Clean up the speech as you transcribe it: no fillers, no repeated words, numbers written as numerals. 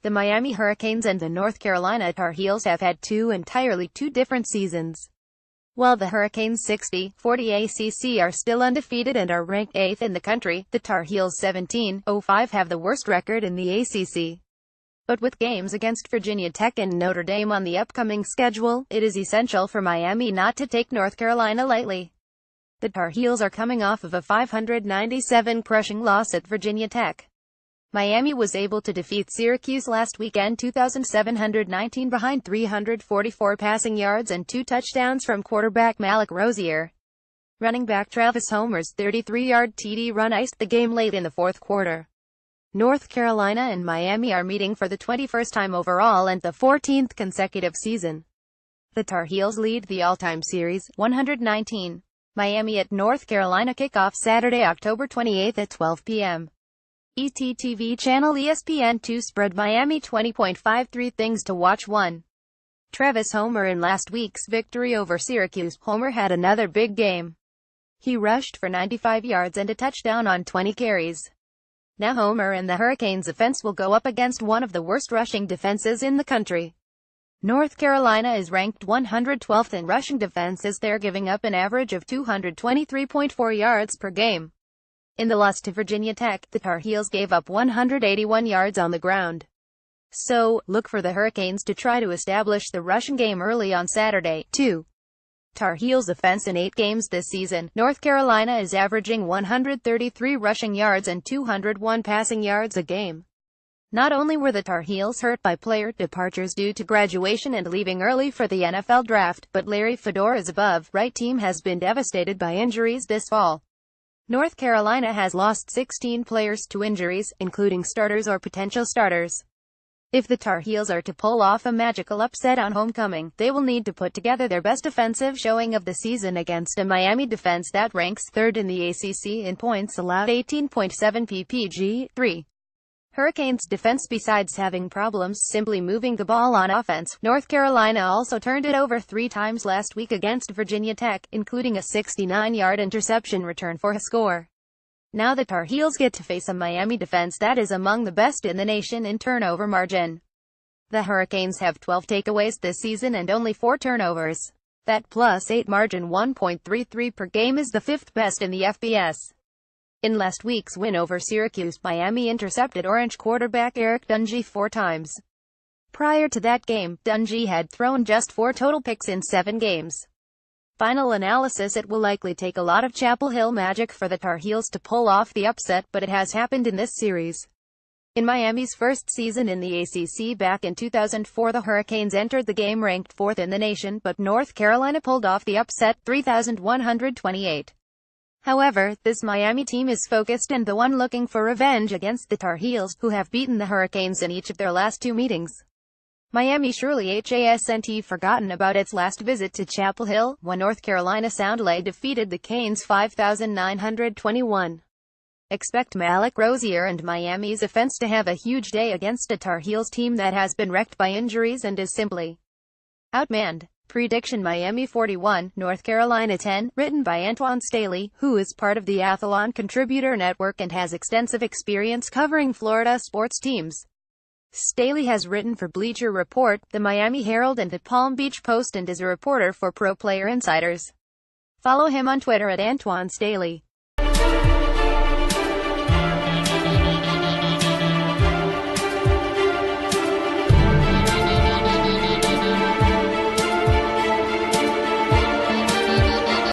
The Miami Hurricanes and the North Carolina Tar Heels have had two entirely different seasons. While the Hurricanes' 60-40 ACC are still undefeated and are ranked 8th in the country, the Tar Heels 17-05 have the worst record in the ACC. But with games against Virginia Tech and Notre Dame on the upcoming schedule, it is essential for Miami not to take North Carolina lightly. The Tar Heels are coming off of a 597 crushing loss at Virginia Tech. Miami was able to defeat Syracuse last weekend 2,719 behind 344 passing yards and 2 touchdowns from quarterback Malik Rosier. Running back Travis Homer's 33-yard TD run iced the game late in the fourth quarter. North Carolina and Miami are meeting for the 21st time overall and the 14th consecutive season. The Tar Heels lead the all-time series, 119. Miami at North Carolina kickoff Saturday, October 28 at 12 p.m. ET TV channel ESPN2 spread Miami 20.53 things to watch 1. Travis Homer in last week's victory over Syracuse. Homer had another big game. He rushed for 95 yards and a touchdown on 20 carries. Now Homer and the Hurricanes offense will go up against one of the worst rushing defenses in the country. North Carolina is ranked 112th in rushing defense as they're giving up an average of 223.4 yards per game. In the loss to Virginia Tech, the Tar Heels gave up 181 yards on the ground. So, look for the Hurricanes to try to establish the rushing game early on Saturday. 2. Tar Heels offense in 8 games this season. North Carolina is averaging 133 rushing yards and 201 passing yards a game. Not only were the Tar Heels hurt by player departures due to graduation and leaving early for the NFL draft, but Larry Fedora's above-right team has been devastated by injuries this fall. North Carolina has lost 16 players to injuries, including starters or potential starters. If the Tar Heels are to pull off a magical upset on homecoming, they will need to put together their best offensive showing of the season against a Miami defense that ranks 3rd in the ACC in points allowed, 18.7 ppg. 3. Hurricanes defense. Besides having problems simply moving the ball on offense, North Carolina also turned it over 3 times last week against Virginia Tech, including a 69-yard interception return for a score. Now the Tar Heels get to face a Miami defense that is among the best in the nation in turnover margin. The Hurricanes have 12 takeaways this season and only 4 turnovers. That +8 margin, 1.33 per game, is the 5th best in the FBS. In last week's win over Syracuse, Miami intercepted Orange quarterback Eric Dungey 4 times. Prior to that game, Dungey had thrown just 4 total picks in 7 games. Final analysis: it will likely take a lot of Chapel Hill magic for the Tar Heels to pull off the upset, but it has happened in this series. In Miami's first season in the ACC back in 2004, the Hurricanes entered the game ranked 4th in the nation, but North Carolina pulled off the upset, 3,128. However, this Miami team is focused and the one looking for revenge against the Tar Heels, who have beaten the Hurricanes in each of their last 2 meetings. Miami surely hasn't forgotten about its last visit to Chapel Hill, when North Carolina soundly defeated the Canes 5,921. Expect Malik Rosier and Miami's offense to have a huge day against a Tar Heels team that has been wrecked by injuries and is simply outmanned. Prediction: Miami 41, North Carolina 10, written by Antoine Staley, who is part of the Athlon Contributor Network and has extensive experience covering Florida sports teams. Staley has written for Bleacher Report, the Miami Herald and the Palm Beach Post, and is a reporter for Pro Player Insiders. Follow him on Twitter at Antoine Staley.